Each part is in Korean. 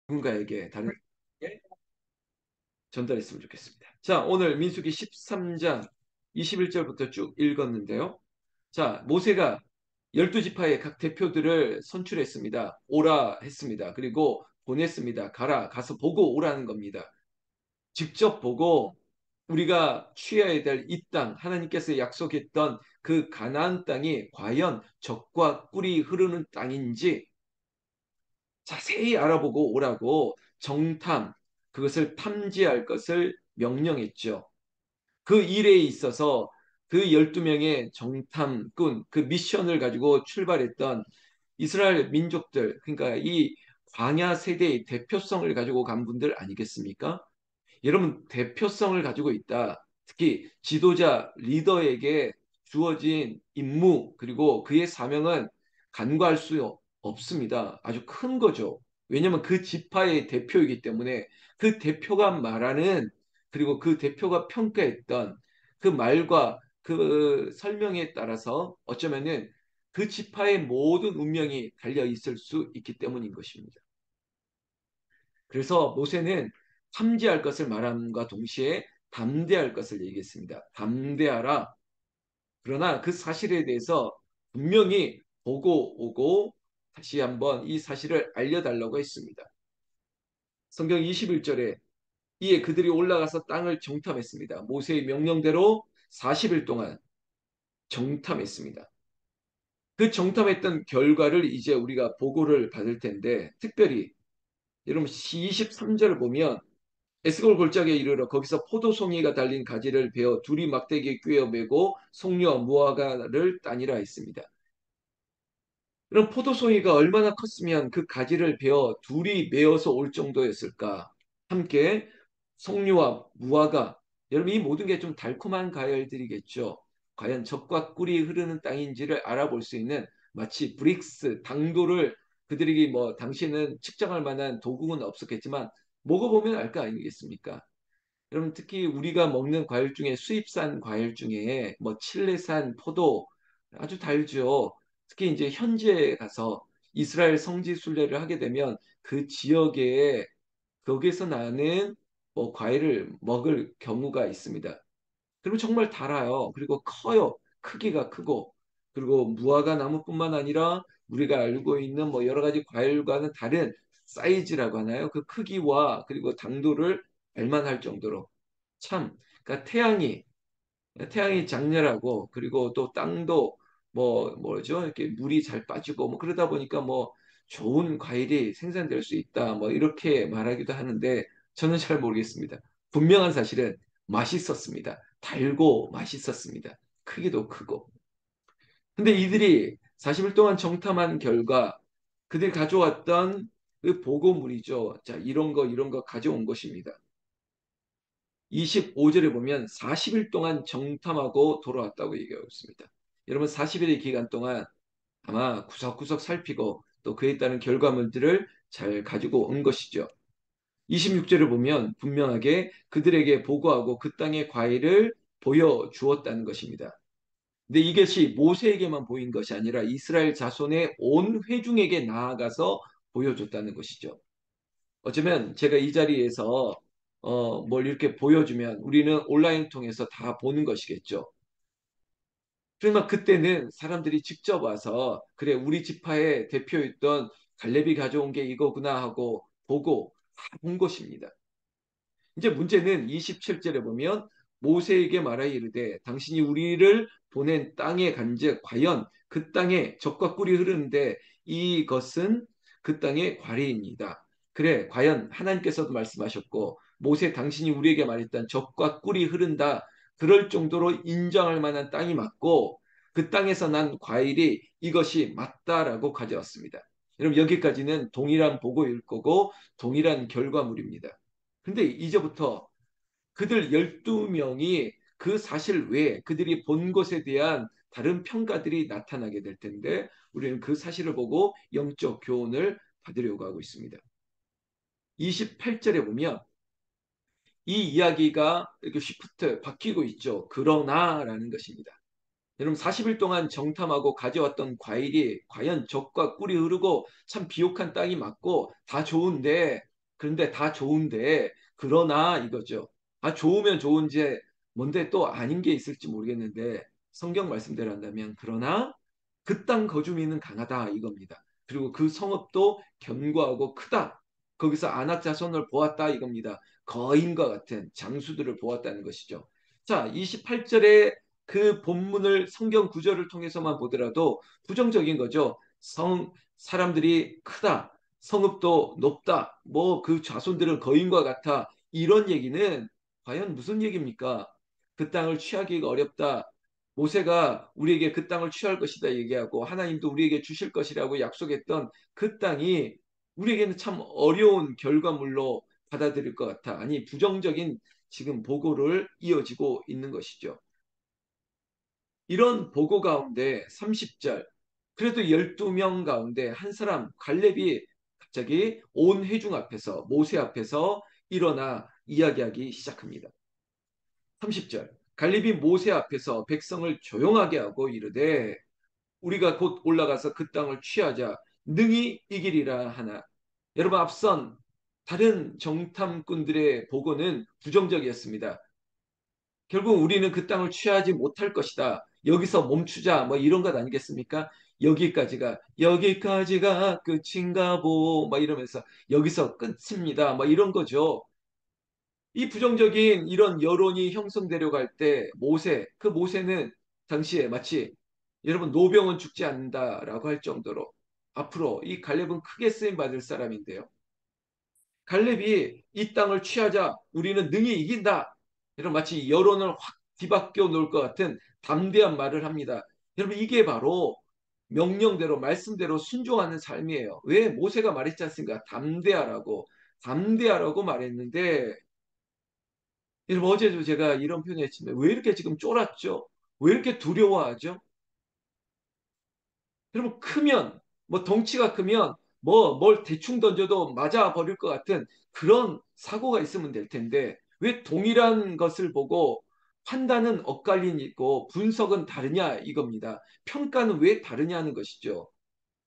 누군가에게 다른 사람에게 전달했으면 좋겠습니다. 자, 오늘 민수기 13장 21절부터 쭉 읽었는데요. 자, 모세가 12지파의 각 대표들을 선출했습니다. 오라 했습니다. 그리고 보냈습니다. 가서 보고 오라는 겁니다. 직접 보고 우리가 취해야 될 이 땅, 하나님께서 약속했던 그 가나안 땅이 과연 젖과 꿀이 흐르는 땅인지 자세히 알아보고 오라고 정탐, 그것을 탐지할 것을 명령했죠. 그 일에 있어서 그 12명의 정탐꾼, 그 미션을 가지고 출발했던 이스라엘 민족들, 그러니까 이 광야 세대의 대표성을 가지고 간 분들 아니겠습니까? 여러분, 대표성을 가지고 있다. 특히 지도자, 리더에게 주어진 임무, 그리고 그의 사명은 간과할 수 없습니다. 아주 큰 거죠. 왜냐하면 그 지파의 대표이기 때문에 그 대표가 말하는, 그리고 그 대표가 평가했던 그 말과 그 설명에 따라서 어쩌면은 그 지파의 모든 운명이 달려 있을 수 있기 때문인 것입니다. 그래서 모세는 탐지할 것을 말함과 동시에 담대할 것을 얘기했습니다. 담대하라. 그러나 그 사실에 대해서 분명히 보고 오고 다시 한번 이 사실을 알려달라고 했습니다. 성경 21절에 이에 그들이 올라가서 땅을 정탐했습니다. 모세의 명령대로 40일 동안 정탐했습니다. 그 정탐했던 결과를 이제 우리가 보고를 받을 텐데 특별히 여러분 23절을 보면 에스골 골짜기에 이르러 거기서 포도송이가 달린 가지를 베어 둘이 막대기에 꿰어 매고 송유와 무화과를 따니라 했습니다. 그럼 포도송이가 얼마나 컸으면 그 가지를 베어 둘이 메어서 올 정도였을까? 함께 송유와 무화과, 여러분 이 모든 게 좀 달콤한 과일들이겠죠. 과연 젖과 꿀이 흐르는 땅인지를 알아볼 수 있는 마치 브릭스, 당도를 그들에게 뭐 당시에는 측정할 만한 도구는 없었겠지만 먹어보면 알 거 아니겠습니까? 여러분 특히 우리가 먹는 과일 중에 수입산 과일 중에 뭐 칠레산 포도 아주 달죠. 특히 이제 현지에 가서 이스라엘 성지 순례를 하게 되면 그 지역에 거기에서 나는 뭐 과일을 먹을 경우가 있습니다. 그리고 정말 달아요. 그리고 커요. 크기가 크고. 그리고 무화과 나무뿐만 아니라 우리가 알고 있는 뭐 여러 가지 과일과는 다른 사이즈라고 하나요? 그 크기와 그리고 당도를 알만할 정도로 참, 그러니까 태양이 장렬하고 그리고 또 땅도 뭐 뭐죠? 이렇게 물이 잘 빠지고 뭐 그러다 보니까 뭐 좋은 과일이 생산될 수 있다. 뭐 이렇게 말하기도 하는데 저는 잘 모르겠습니다. 분명한 사실은 맛있었습니다. 달고 맛있었습니다. 크기도 크고. 근데 이들이 40일 동안 정탐한 결과 그들이 가져왔던 그 보고물이죠. 자, 이런 거 가져온 것입니다. 25절에 보면 40일 동안 정탐하고 돌아왔다고 얘기하고 있습니다. 여러분 40일의 기간 동안 아마 구석구석 살피고 또 그에 따른 결과물들을 잘 가지고 온 것이죠. 26절을 보면 분명하게 그들에게 보고하고 그 땅의 과일을 보여주었다는 것입니다. 근데 이것이 모세에게만 보인 것이 아니라 이스라엘 자손의 온 회중에게 나아가서 보여줬다는 것이죠. 어쩌면 제가 이 자리에서 뭘 이렇게 보여주면 우리는 온라인 통해서 다 보는 것이겠죠. 그러나 그때는 사람들이 직접 와서 그래 우리 지파의 대표였던 갈렙이 가져온 게 이거구나 하고 보고 다 본 것입니다. 이제 문제는 27절에 보면 모세에게 말하여 이르되 당신이 우리를 보낸 땅에 간즉 과연 그 땅에 젖과 꿀이 흐르는데 이것은 그 땅의 과리입니다. 그래 과연 하나님께서도 말씀하셨고 모세 당신이 우리에게 말했던 젖과 꿀이 흐른다. 그럴 정도로 인정할 만한 땅이 맞고 그 땅에서 난 과일이 이것이 맞다라고 가져왔습니다. 여러분 여기까지는 동일한 보고일 거고 동일한 결과물입니다. 근데 이제부터 그들 12명이 그 사실 외에 그들이 본 것에 대한 다른 평가들이 나타나게 될 텐데 우리는 그 사실을 보고 영적 교훈을 받으려고 하고 있습니다. 28절에 보면 이 이야기가 이렇게 쉬프트 바뀌고 있죠. 그러나라는 것입니다. 여러분 40일 동안 정탐하고 가져왔던 과일이 과연 젖과 꿀이 흐르고 참 비옥한 땅이 맞고 다 좋은데 그런데 다 좋은데 그러나 이거죠. 아 좋으면 좋은지 뭔데 또 아닌 게 있을지 모르겠는데 성경 말씀대로 한다면 그러나 그 땅 거주민은 강하다 이겁니다. 그리고 그 성읍도 견고하고 크다. 거기서 아낙 자손을 보았다 이겁니다. 거인과 같은 장수들을 보았다는 것이죠. 자, 28절에 그 본문을 성경 구절을 통해서만 보더라도 부정적인 거죠. 사람들이 크다. 성읍도 높다. 뭐 그 자손들은 거인과 같아. 이런 얘기는 과연 무슨 얘기입니까? 그 땅을 취하기가 어렵다. 모세가 우리에게 그 땅을 취할 것이다 얘기하고 하나님도 우리에게 주실 것이라고 약속했던 그 땅이 우리에게는 참 어려운 결과물로 받아들일 것 같아. 아니 부정적인 지금 보고를 이어지고 있는 것이죠. 이런 보고 가운데 30절 그래도 12명 가운데 한 사람 갈렙이 갑자기 온 회중 앞에서 모세 앞에서 일어나 이야기하기 시작합니다. 30절 갈렙이 모세 앞에서 백성을 조용하게 하고 이르되 우리가 곧 올라가서 그 땅을 취하자 능히 이기리라 하나. 여러분 앞선 다른 정탐꾼들의 보고는 부정적이었습니다. 결국 우리는 그 땅을 취하지 못할 것이다. 여기서 멈추자. 뭐 이런 것 아니겠습니까? 여기까지가 끝인가 보. 막 이러면서 여기서 끝입니다. 뭐 이런 거죠. 이 부정적인 이런 여론이 형성되려 갈 때 그 모세는 당시에 마치 여러분 노병은 죽지 않는다라고 할 정도로 앞으로 이 갈렙은 크게 쓰임 받을 사람인데요. 갈렙이 이 땅을 취하자 우리는 능히 이긴다. 이런 마치 여론을 확 뒤바뀌어 놓을 것 같은 담대한 말을 합니다. 여러분 이게 바로 명령대로 말씀대로 순종하는 삶이에요. 왜 모세가 말했지 않습니까? 담대하라고 말했는데 여러분 어제도 제가 이런 표현했지만 왜 이렇게 지금 쫄았죠? 왜 이렇게 두려워하죠? 여러분 크면 뭐 덩치가 크면 뭐 뭘 대충 던져도 맞아 버릴 것 같은 그런 사고가 있으면 될 텐데 왜 동일한 것을 보고 판단은 엇갈리고 분석은 다르냐 이겁니다. 평가는 왜 다르냐는 것이죠.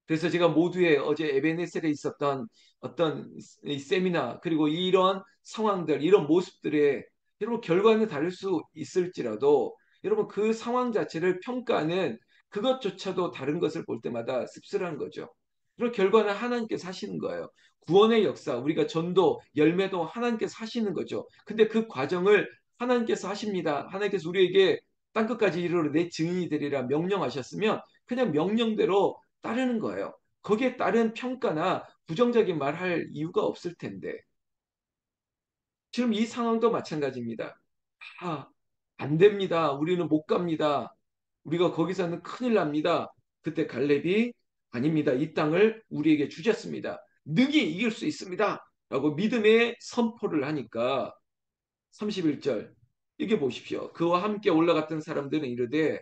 그래서 제가 모두의 어제 에베네셀에 있었던 어떤 이 세미나 그리고 이런 상황들 이런 모습들의 여러분 결과는 다를 수 있을지라도 여러분 그 상황 자체를 평가하는 그것조차도 다른 것을 볼 때마다 씁쓸한 거죠. 그리고 결과는 하나님께서 하시는 거예요. 구원의 역사 우리가 전도 열매도 하나님께서 하시는 거죠. 근데 그 과정을 하나님께서 하십니다. 하나님께서 우리에게 땅끝까지 이르러 내 증인이 되리라 명령하셨으면 그냥 명령대로 따르는 거예요. 거기에 따른 평가나 부정적인 말 할 이유가 없을 텐데. 지금 이 상황도 마찬가지입니다. 아, 안 됩니다. 우리는 못 갑니다. 우리가 거기서는 큰일 납니다. 그때 갈렙이 아닙니다. 이 땅을 우리에게 주셨습니다. 능히 이길 수 있습니다. 라고 믿음의 선포를 하니까 31절 이게 보십시오. 그와 함께 올라갔던 사람들은 이르되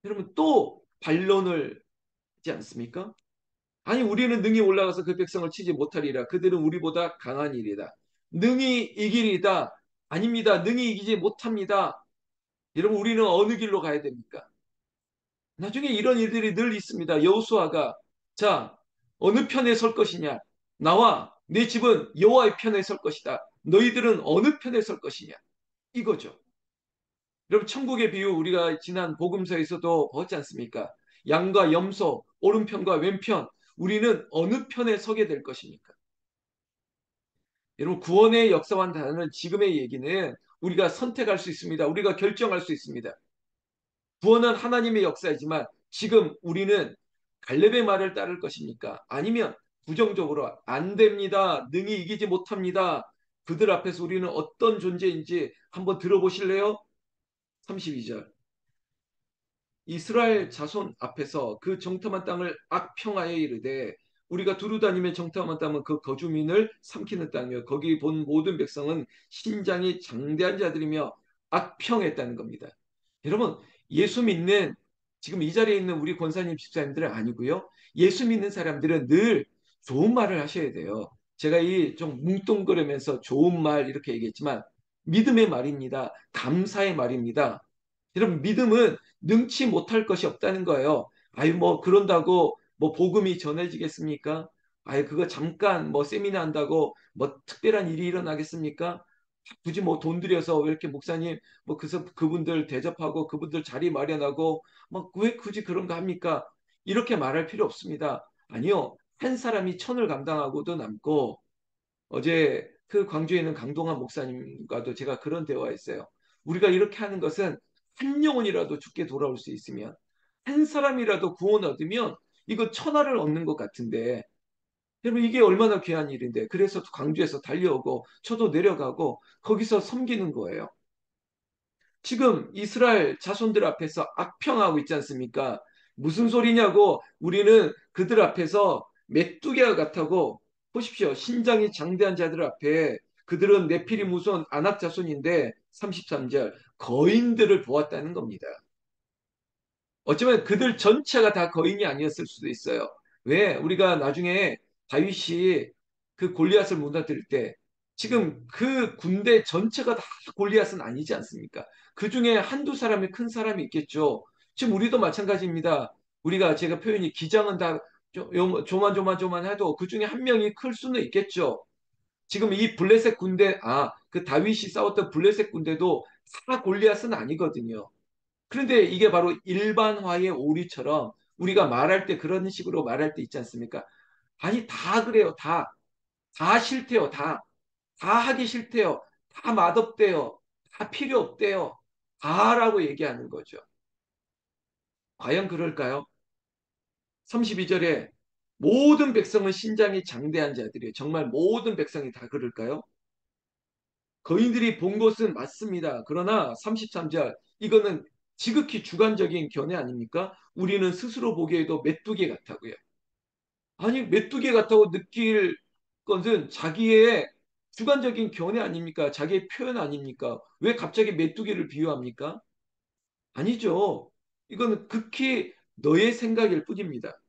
여러분 또 반론을 하지 않습니까? 아니 우리는 능히 올라가서 그 백성을 치지 못하리라. 그들은 우리보다 강한 일이다. 능히 이기리다. 아닙니다. 능히 이기지 못합니다. 여러분 우리는 어느 길로 가야 됩니까? 나중에 이런 일들이 늘 있습니다. 여호수아가 자 어느 편에 설 것이냐? 나와 내 집은 여호와의 편에 설 것이다. 너희들은 어느 편에 설 것이냐? 이거죠. 여러분 천국의 비유 우리가 지난 복음서에서도 보았지 않습니까? 양과 염소, 오른편과 왼편 우리는 어느 편에 서게 될 것입니까? 여러분 구원의 역사와 다는 지금의 얘기는 우리가 선택할 수 있습니다. 우리가 결정할 수 있습니다. 구원은 하나님의 역사이지만 지금 우리는 갈렙의 말을 따를 것입니까? 아니면 부정적으로 안 됩니다. 능히 이기지 못합니다. 그들 앞에서 우리는 어떤 존재인지 한번 들어보실래요? 32절. 이스라엘 자손 앞에서 그 정탐한 땅을 악평하여 이르되 우리가 두루다니며 정탐한 땅은 그 거주민을 삼키는 땅이며 거기 본 모든 백성은 신장이 장대한 자들이며 악평했다는 겁니다. 여러분 예수 믿는 지금 이 자리에 있는 우리 권사님 집사님들은 아니고요. 예수 믿는 사람들은 늘 좋은 말을 하셔야 돼요. 제가 이 좀 뭉뚱그리면서 좋은 말 이렇게 얘기했지만 믿음의 말입니다. 감사의 말입니다. 여러분 믿음은 능치 못할 것이 없다는 거예요. 아유 뭐 그런다고 뭐 복음이 전해지겠습니까? 아예 그거 잠깐 뭐 세미나 한다고 뭐 특별한 일이 일어나겠습니까? 굳이 뭐 돈 들여서 왜 이렇게 목사님 뭐 그분들 대접하고 그분들 자리 마련하고 뭐 왜 굳이 그런 거 합니까? 이렇게 말할 필요 없습니다. 아니요. 한 사람이 천을 감당하고도 남고 어제 그 광주에 있는 강동환 목사님과도 제가 그런 대화했어요. 우리가 이렇게 하는 것은 한 영혼이라도 죽게 돌아올 수 있으면 한 사람이라도 구원 얻으면 이거 천하를 얻는 것 같은데 여러분 이게 얼마나 귀한 일인데 그래서 광주에서 달려오고 저도 내려가고 거기서 섬기는 거예요. 지금 이스라엘 자손들 앞에서 악평하고 있지 않습니까? 무슨 소리냐고 우리는 그들 앞에서 메뚜기와 같다고 보십시오. 신장이 장대한 자들 앞에 그들은 네피림 무손 아낙 자손인데 33절 거인들을 보았다는 겁니다. 어쩌면 그들 전체가 다 거인이 아니었을 수도 있어요. 왜? 우리가 나중에 다윗이 그 골리앗을 무너뜨릴 때 지금 그 군대 전체가 다 골리앗은 아니지 않습니까? 그 중에 한두 사람이 큰 사람이 있겠죠. 지금 우리도 마찬가지입니다. 우리가 제가 표현이 기장은 다 조만 해도 그 중에 한 명이 클 수는 있겠죠. 지금 이 블레셋 군대, 그 다윗이 싸웠던 블레셋 군대도 다 골리앗은 아니거든요. 그런데 이게 바로 일반화의 오류처럼 우리가 말할 때 그런 식으로 말할 때 있지 않습니까? 아니, 다 그래요. 다. 다 싫대요. 다. 다 하기 싫대요. 다 맛없대요. 다 필요 없대요. 다라고 얘기하는 거죠. 과연 그럴까요? 32절에 모든 백성은 신장이 장대한 자들이에요. 정말 모든 백성이 다 그럴까요? 거인들이 본 것은 맞습니다. 그러나 33절 이거는 지극히 주관적인 견해 아닙니까? 우리는 스스로 보기에도 메뚜기 같다고요. 아니 메뚜기 같다고 느낄 것은 자기의 주관적인 견해 아닙니까? 자기의 표현 아닙니까? 왜 갑자기 메뚜기를 비유합니까? 아니죠. 이거는 극히 너의 생각일 뿐입니다.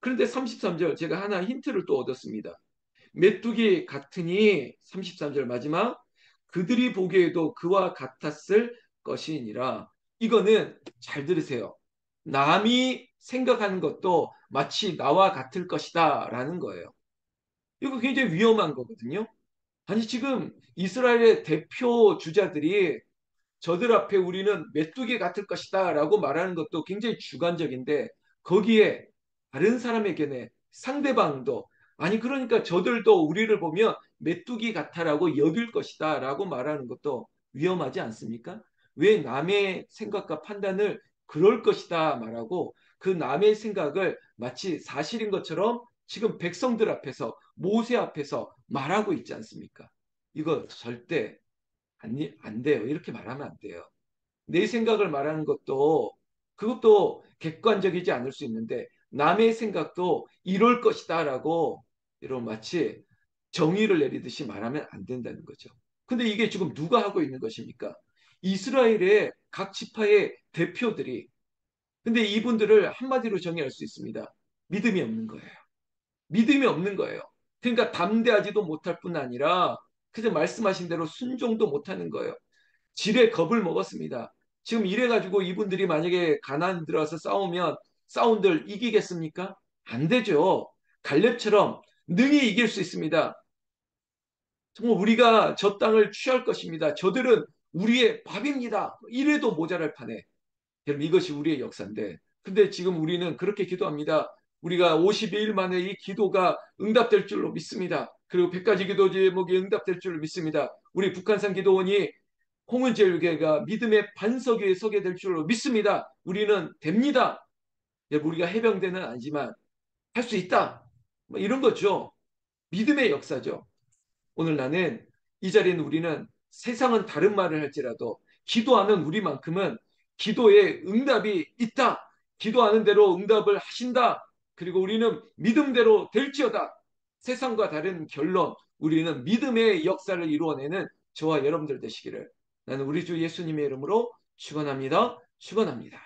그런데 33절 제가 하나 힌트를 또 얻었습니다. 메뚜기 같으니 33절 마지막 그들이 보기에도 그와 같았을 것이니라. 이거는 잘 들으세요. 남이 생각하는 것도 마치 나와 같을 것이다 라는 거예요. 이거 굉장히 위험한 거거든요. 아니 지금 이스라엘의 대표 주자들이 저들 앞에 우리는 메뚜기 같을 것이다 라고 말하는 것도 굉장히 주관적인데 거기에 다른 사람에게는 상대방도 아니 그러니까 저들도 우리를 보면 메뚜기 같아라고 여길 것이다 라고 말하는 것도 위험하지 않습니까? 왜 남의 생각과 판단을 그럴 것이다 말하고 그 남의 생각을 마치 사실인 것처럼 지금 백성들 앞에서 모세 앞에서 말하고 있지 않습니까? 이거 절대 안 돼요. 이렇게 말하면 안 돼요. 내 생각을 말하는 것도 그것도 객관적이지 않을 수 있는데 남의 생각도 이럴 것이다라고 이런 마치 정의를 내리듯이 말하면 안 된다는 거죠. 근데 이게 지금 누가 하고 있는 것입니까? 이스라엘의 각 지파의 대표들이 근데 이분들을 한마디로 정의할 수 있습니다. 믿음이 없는 거예요. 믿음이 없는 거예요. 그러니까 담대하지도 못할 뿐 아니라 그저 말씀하신 대로 순종도 못하는 거예요. 지레 겁을 먹었습니다. 지금 이래가지고 이분들이 만약에 가나안 들어서 싸우면 싸운들 이기겠습니까? 안 되죠. 갈렙처럼 능히 이길 수 있습니다. 정말 우리가 저 땅을 취할 것입니다. 저들은 우리의 밥입니다. 이래도 모자랄 판에. 여러분 이것이 우리의 역사인데. 근데 지금 우리는 그렇게 기도합니다. 우리가 52일 만에 이 기도가 응답될 줄로 믿습니다. 그리고 100가지 기도 제목이 응답될 줄로 믿습니다. 우리 북한산 기도원이 홍은제일교회가 믿음의 반석 위에 서게 될 줄로 믿습니다. 우리는 됩니다. 우리가 해병대는 아니지만 할 수 있다. 뭐 이런 거죠. 믿음의 역사죠. 오늘 나는 이 자리는 우리는 세상은 다른 말을 할지라도 기도하는 우리만큼은 기도에 응답이 있다. 기도하는 대로 응답을 하신다. 그리고 우리는 믿음대로 될지어다. 세상과 다른 결론, 우리는 믿음의 역사를 이루어내는 저와 여러분들 되시기를 나는 우리 주 예수님의 이름으로 축원합니다. 축원합니다.